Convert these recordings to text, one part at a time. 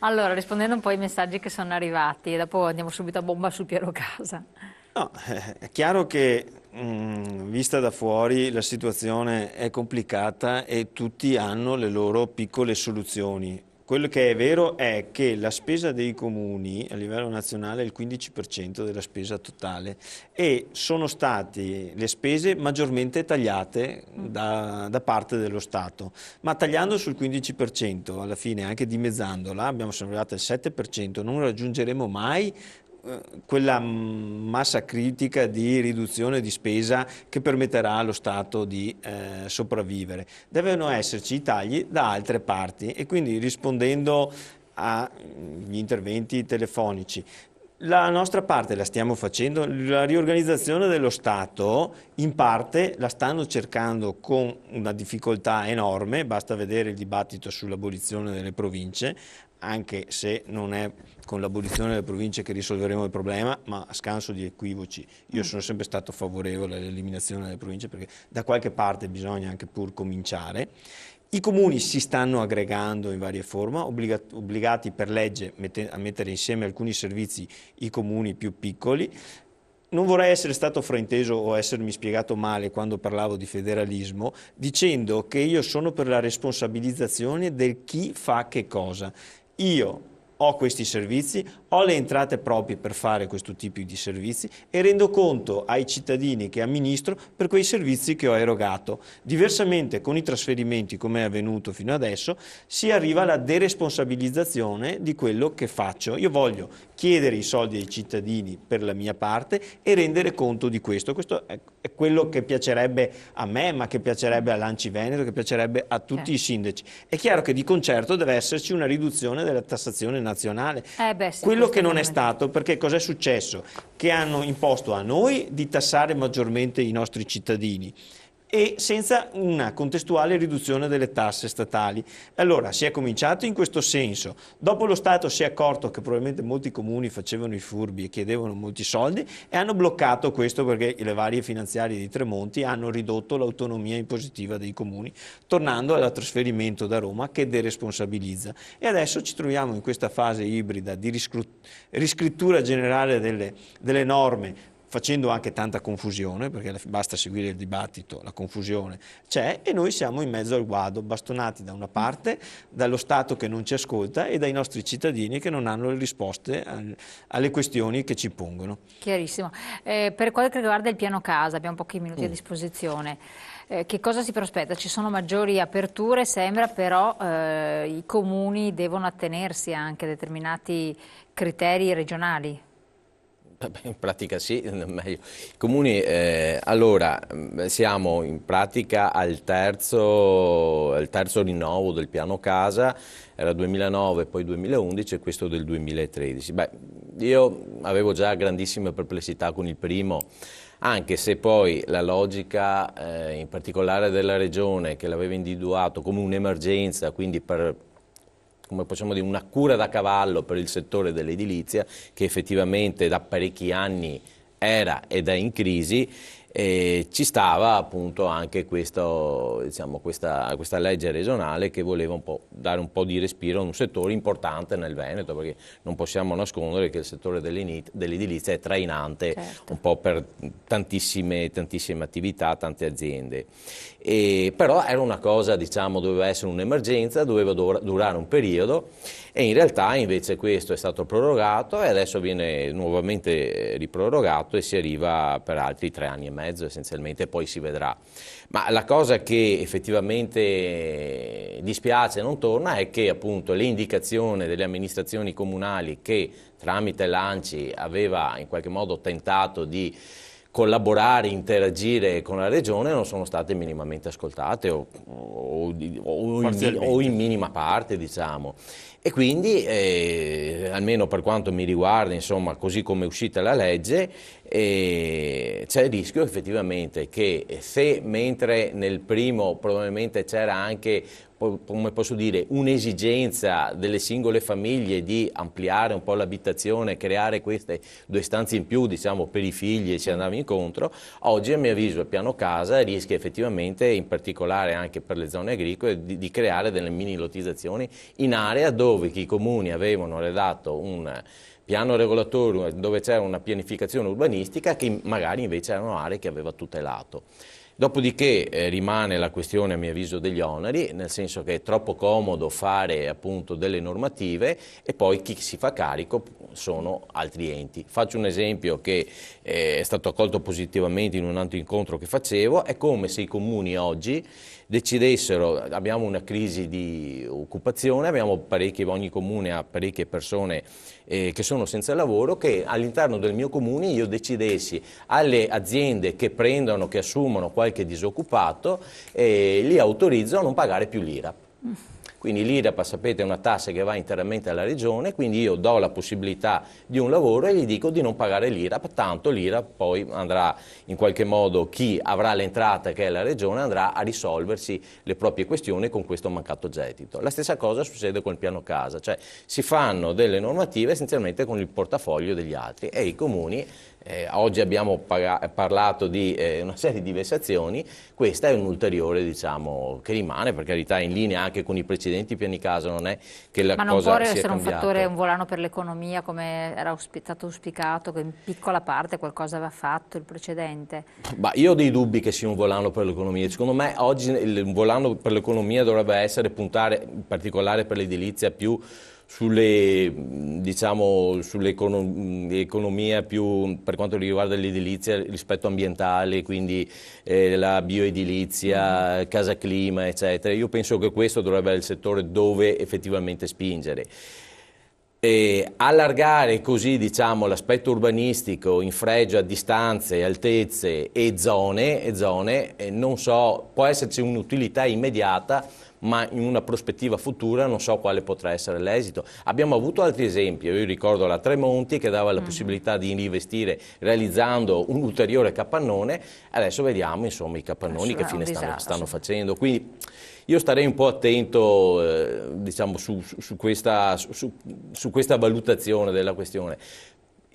Allora, rispondendo un po' ai messaggi che sono arrivati, e dopo andiamo subito a bomba sul piano casa. No, è chiaro che vista da fuori la situazione è complicata e tutti hanno le loro piccole soluzioni. Quello che è vero è che la spesa dei comuni a livello nazionale è il 15% della spesa totale e sono state le spese maggiormente tagliate da parte dello Stato, ma tagliando sul 15%, alla fine anche dimezzandola, siamo arrivati al 7%, non raggiungeremo mai quella massa critica di riduzione di spesa che permetterà allo Stato di sopravvivere. Devono esserci i tagli da altre parti e quindi rispondendo agli interventi telefonici, la nostra parte la stiamo facendo, la riorganizzazione dello Stato in parte la stanno cercando con una difficoltà enorme, basta vedere il dibattito sull'abolizione delle province, anche se non è con l'abolizione delle province che risolveremo il problema, ma a scanso di equivoci. Io sono sempre stato favorevole all'eliminazione delle province perché da qualche parte bisogna anche pur cominciare. I comuni si stanno aggregando in varie forme, obbligati per legge a mettere insieme alcuni servizi i comuni più piccoli. Non vorrei essere stato frainteso o essermi spiegato male quando parlavo di federalismo, dicendo che io sono per la responsabilizzazione del chi fa che cosa. Io ho questi servizi, ho le entrate proprie per fare questo tipo di servizi e rendo conto ai cittadini che amministro per quei servizi che ho erogato. Diversamente con i trasferimenti, come è avvenuto fino adesso, si arriva alla deresponsabilizzazione di quello che faccio. Io voglio chiedere i soldi ai cittadini per la mia parte e rendere conto di questo. Questo è quello che piacerebbe a me, ma che piacerebbe all'Anci Veneto, che piacerebbe a tutti i sindaci. È chiaro che di concerto deve esserci una riduzione della tassazione nazionale. Beh, sì, Quello questo che è non è fondamentale. stato, perché cos'è successo? Che hanno imposto a noi di tassare maggiormente i nostri cittadini e senza una contestuale riduzione delle tasse statali. Allora si è cominciato in questo senso, dopo lo Stato si è accorto che probabilmente molti comuni facevano i furbi e chiedevano molti soldi e hanno bloccato questo perché le varie finanziarie di Tremonti hanno ridotto l'autonomia impositiva dei comuni, tornando al trasferimento da Roma che deresponsabilizza. E adesso ci troviamo in questa fase ibrida di riscrittura generale delle norme, facendo anche tanta confusione, perché basta seguire il dibattito, la confusione c'è e noi siamo in mezzo al guado, bastonati da una parte dallo Stato che non ci ascolta e dai nostri cittadini che non hanno le risposte alle questioni che ci pongono. Chiarissimo. Per quanto riguarda il piano casa, abbiamo pochi minuti a disposizione. Che cosa si prospetta? Ci sono maggiori aperture, sembra, però i comuni devono attenersi anche a determinati criteri regionali. Vabbè, in pratica sì, meglio. I comuni, allora, siamo in pratica al terzo rinnovo del piano casa, era 2009, poi 2011 e questo del 2013. Beh, io avevo già grandissime perplessità con il primo, anche se poi la logica, in particolare della Regione, che l'aveva individuato come un'emergenza, quindi per, come possiamo dire, una cura da cavallo per il settore dell'edilizia, che effettivamente da parecchi anni era ed è in crisi, ci stava appunto anche questo, diciamo, questa legge regionale che voleva dare un po' di respiro a un settore importante nel Veneto, perché non possiamo nascondere che il settore dell'edilizia è trainante, Certo. un po' per tantissime attività, tante aziende. Però era una cosa, diciamo, doveva essere un'emergenza, doveva durare un periodo e in realtà invece questo è stato prorogato e adesso viene nuovamente riprorogato e si arriva per altri 3 anni e mezzo essenzialmente, poi si vedrà. Ma la cosa che effettivamente dispiace e non torna è che appunto le indicazioni delle amministrazioni comunali che tramite l'ANCI aveva in qualche modo tentato di collaborare, interagire con la Regione non sono state minimamente ascoltate o in minima parte, diciamo. E quindi, almeno per quanto mi riguarda, insomma, così come è uscita la legge, E c'è il rischio effettivamente che se mentre nel primo probabilmente c'era anche, come posso dire, un'esigenza delle singole famiglie di ampliare un po' l'abitazione, creare queste 2 stanze in più, diciamo, per i figli e ci andavi incontro, oggi a mio avviso il piano casa rischia effettivamente, in particolare anche per le zone agricole, di creare delle mini lottizzazioni in area dove i comuni avevano redatto un piano regolatore dove c'era una pianificazione urbanistica che magari invece erano aree che aveva tutelato. Dopodiché rimane la questione a mio avviso degli oneri, nel senso che è troppo comodo fare appunto delle normative e poi chi si fa carico sono altri enti. Faccio un esempio che è stato accolto positivamente in un altro incontro che facevo, è come se i comuni oggi decidessero, abbiamo una crisi di occupazione, ogni comune ha parecchie persone che sono senza lavoro, che all'interno del mio comune io decidessi alle aziende che prendono, che assumono qualche disoccupato, li autorizzo a non pagare più l'IRAP. Quindi l'IRAP, sapete, è una tassa che va interamente alla regione, quindi io do la possibilità di un lavoro e gli dico di non pagare l'IRAP, tanto l'IRAP poi andrà in qualche modo, chi avrà l'entrata che è la regione andrà a risolversi le proprie questioni con questo mancato gettito. La stessa cosa succede con il piano casa, cioè si fanno delle normative essenzialmente con il portafoglio degli altri e i comuni. Oggi abbiamo parlato di una serie di vessazioni, questa è un ulteriore, diciamo, che rimane, per carità, in linea anche con i precedenti piani casa, non è che la cosa sia cambiata. Ma non può essere un fattore, un volano per l'economia come era stato auspicato, che in piccola parte qualcosa aveva fatto il precedente? Io ho dei dubbi che sia un volano per l'economia, secondo me oggi il volano per l'economia dovrebbe essere puntare, in particolare per l'edilizia, più sull'economia più per quanto riguarda l'edilizia, rispetto ambientale, quindi la bioedilizia, casa clima, eccetera. Io penso che questo dovrebbe essere il settore dove effettivamente spingere. Allargare così, diciamo, l'aspetto urbanistico in fregio a distanze, altezze e zone, non so, può esserci un'utilità immediata, ma in una prospettiva futura non so quale potrà essere l'esito. Abbiamo avuto altri esempi, io ricordo la Tremonti che dava la possibilità di investire realizzando un ulteriore capannone, adesso vediamo insomma i capannoni che fine stanno facendo. Quindi io starei un po' attento diciamo, su questa valutazione della questione.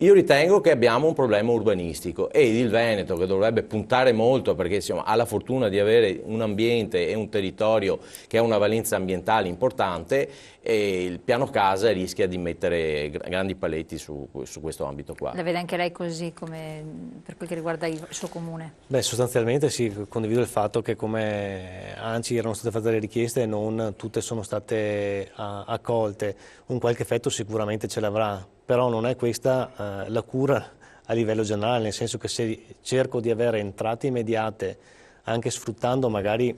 Io ritengo che abbiamo un problema urbanistico e il Veneto, che dovrebbe puntare molto perché insomma, ha la fortuna di avere un ambiente e un territorio che ha una valenza ambientale importante, e il piano casa rischia di mettere grandi paletti su questo ambito qua. La vede anche lei così come per quel che riguarda il suo comune? Beh, sostanzialmente sì, condivido il fatto che come ANCI erano state fatte le richieste e non tutte sono state accolte. Un qualche effetto sicuramente ce l'avrà, però non è questa la cura a livello generale, nel senso che se cerco di avere entrate immediate, anche sfruttando magari,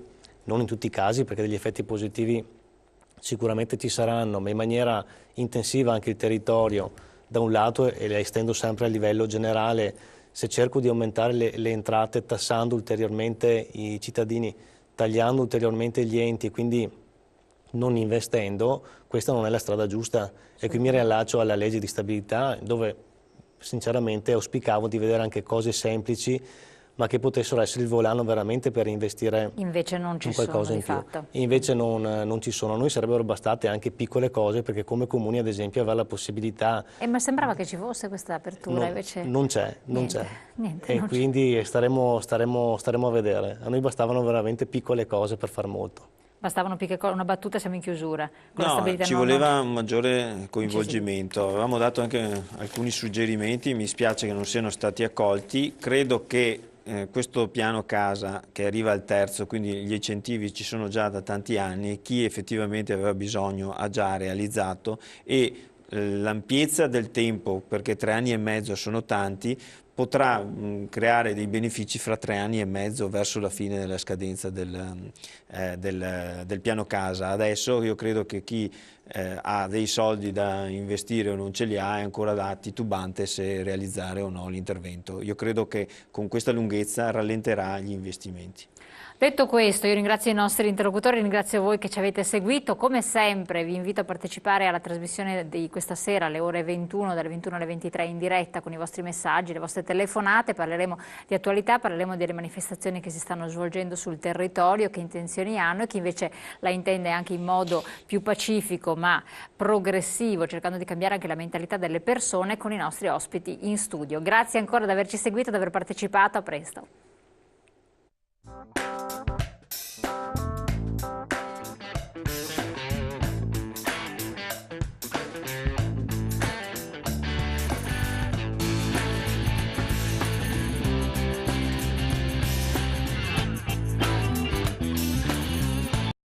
non in tutti i casi perché degli effetti positivi sicuramente ci saranno, ma in maniera intensiva anche il territorio da un lato, e le estendo sempre a livello generale, se cerco di aumentare le entrate tassando ulteriormente i cittadini, tagliando ulteriormente gli enti e quindi non investendo, questa non è la strada giusta. E qui mi riallaccio alla legge di stabilità, dove sinceramente auspicavo di vedere anche cose semplici ma che potessero essere il volano veramente per investire invece non ci qualcosa in più. Invece non ci sono. Noi sarebbero bastate anche piccole cose, perché come comuni ad esempio aveva la possibilità... ma sembrava che ci fosse questa apertura, invece... Non c'è. Niente, e quindi staremo a vedere. A noi bastavano veramente piccole cose per far molto. Bastavano una battuta, siamo in chiusura. No, ci voleva un maggiore coinvolgimento. Avevamo dato anche alcuni suggerimenti, mi spiace che non siano stati accolti. Credo che questo piano casa che arriva al terzo, quindi gli incentivi ci sono già da tanti anni, chi effettivamente aveva bisogno ha già realizzato, e l'ampiezza del tempo, perché 3 anni e mezzo sono tanti, potrà creare dei benefici fra 3 anni e mezzo verso la fine della scadenza del piano casa. Adesso io credo che chi ha dei soldi da investire o non ce li ha è ancora titubante se realizzare o no l'intervento. Io credo che con questa lunghezza rallenterà gli investimenti. Detto questo, io ringrazio i nostri interlocutori, ringrazio voi che ci avete seguito. Come sempre vi invito a partecipare alla trasmissione di questa sera alle ore 21, dalle 21 alle 23 in diretta con i vostri messaggi, le vostre telefonate. Parleremo di attualità, parleremo delle manifestazioni che si stanno svolgendo sul territorio, che intenzioni hanno e chi invece la intende anche in modo più pacifico ma progressivo, cercando di cambiare anche la mentalità delle persone con i nostri ospiti in studio. Grazie ancora di averci seguito, di aver partecipato, a presto.